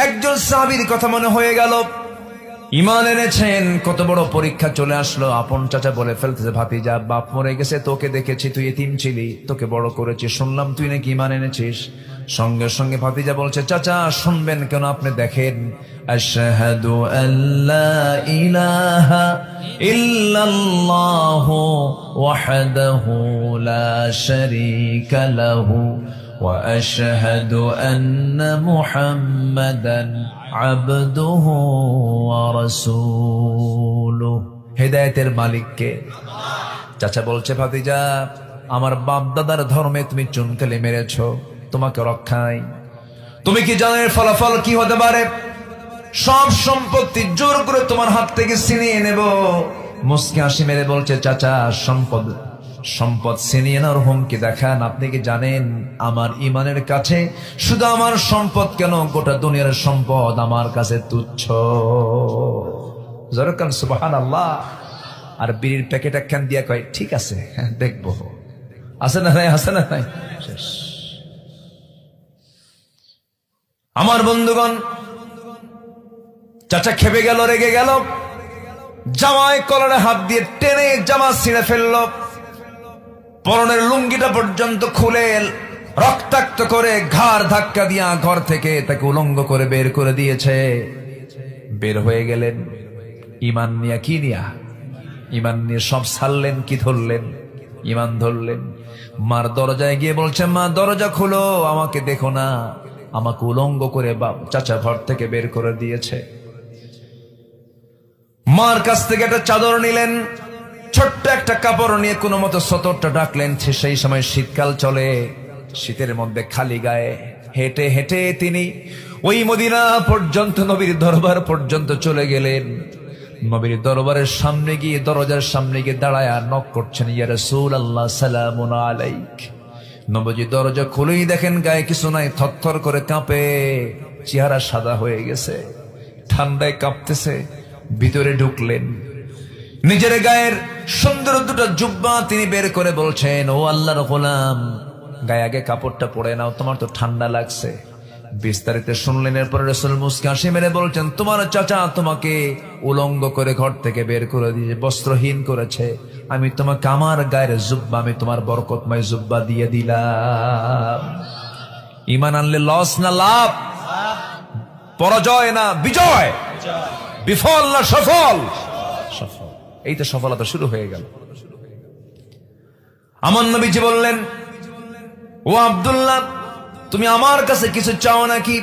একজন সাহাবীর কথা মনে হয়ে গেল, ঈমান এনেছেন, কত বড় পরীক্ষা চলে আসলো। আপন চাচা বলে ফেলতেছে, ভাতিজা বাপ মরে গেছে, তোকে দেখেছি তুই এতিম ছিলি, তোকে বড় করেছি, শুনলাম তুই নাকি ঈমান এনেছিস। সঙ্গে সঙ্গে ভাতিজা বলছে, চাচা শুনবেন কেন, আপনি দেখেন, আশহাদু আল্লা ইলাহা ইল্লাল্লাহু ওয়াহদাহু লা শারীকা লাহু ওয়া আশহাদু আন্না মুহাম্মাদান আবদুহু ওয়া রাসূলুহু। হেদায়েতের মালিক কে? চাচা বলছে, ভাতিজা আমার বাপ দাদার ধর্মে তুমি চুনকালি মেরেছো, তোমাকে রক্ষাই। তুমি কি জানো এর ফলাফল কি হতে পারে? সব সম্পত্তি জোর করে তোমার হাত থেকে ছিনিয়ে নেব। মুস্কি হাসি মেরে বলছে, চাচা সম্পদ ছিনিয়ে নেওয়ার হুমকি দেখান। আপনি কি জানেন আমার ঈমানের কাছে শুধু আমার সম্পদ কেন, গোটা দুনিয়ার সম্পদ আমার কাছে তুচ্ছ। জরকান সুবহানাল্লাহ। আর বিড়ির প্যাকেট একখান দিয়া কয়, ঠিক আছে দেখবো, আছে না নাই, আছে না নাই। শেষ। আমার বন্ধুগণ, চাচা খেপে গেল, রেগে গেল, জামায় কলারে হাত দিয়ে টেনে জামা ছিঁড়ে ফেলল, পরনের লুঙ্গিটা পর্যন্ত খুলে রক্তাক্ত করে ঘাড় ধাক্কা দিয়া ঘর থেকে তাকে উলঙ্গ করে বের করে দিয়েছে। বের হয়ে গেলেন ঈমান নিয়া। কি নিয়া? ঈমান নিয়ে। সব ছাড়লেন, কি ধরলেন? ঈমান ধরলেন। মার দরজায় গিয়ে বলছে, মা দরজা খুলো, আমাকে দেখো না, আমাকে উলঙ্গ করে চাচা ঘর থেকে বের করে দিয়েছে। মার কাছ থেকে একটা চাদর নিলেন, ছোট্ট একটা কাপড় নিয়ে কোনো মতো সতরটা ডাকলেন। সেই সময় শীতকাল চলে, শীতের মধ্যে খালি গায়ে হেঁটে হেঁটে তিনি ওই মদিনা পর্যন্ত, নবীর দরবার পর্যন্ত চলে গেলেন। নবীর দরবারের সামনে গিয়ে, দরজার সামনে গিয়ে দাঁড়ায় নক করছেন, ইয়া রাসূলুল্লাহ সালামুন আলাইক। নবীজি দরজা খুলেই দেখেন গায়ে কিছু নাই, থরথর করে কাঁপে, চেহারা সাদা হয়ে গেছে, ঠান্ডায় কাঁপতেছে। ভিতরে ঢুকলেন, নিজের গায়ের সুন্দর দুটো জুব্বা তিনি বের করে বলছেন, ও আল্লাহর গোলাম, গায়ে আগে কাপড়টা পরে নাও, তোমার তো ঠান্ডা লাগছে। বিস্তারিত শুনলেন। এরপরে রাসূল মুস্কি হাসি মেরে বলছেন, তোমার চাচা তোমাকে উলঙ্গ করে ঘর থেকে বের করে দিয়ে বস্ত্রহীন করেছে, আমি তোমাকে আমার গায়ের জুব্বা, আমি তোমার বরকতময় জুব্বা দিয়ে দিলাম। ঈমান আনলে লস না লাভ? পরাজয় না বিজয়? বিফল না সফল? সফল। এই তো সফলতা শুরু হয়ে গেল। আমার নবীজি বললেন, ও আব্দুল্লাহ, তুমি আমার কাছে কিছু চাও নাকি?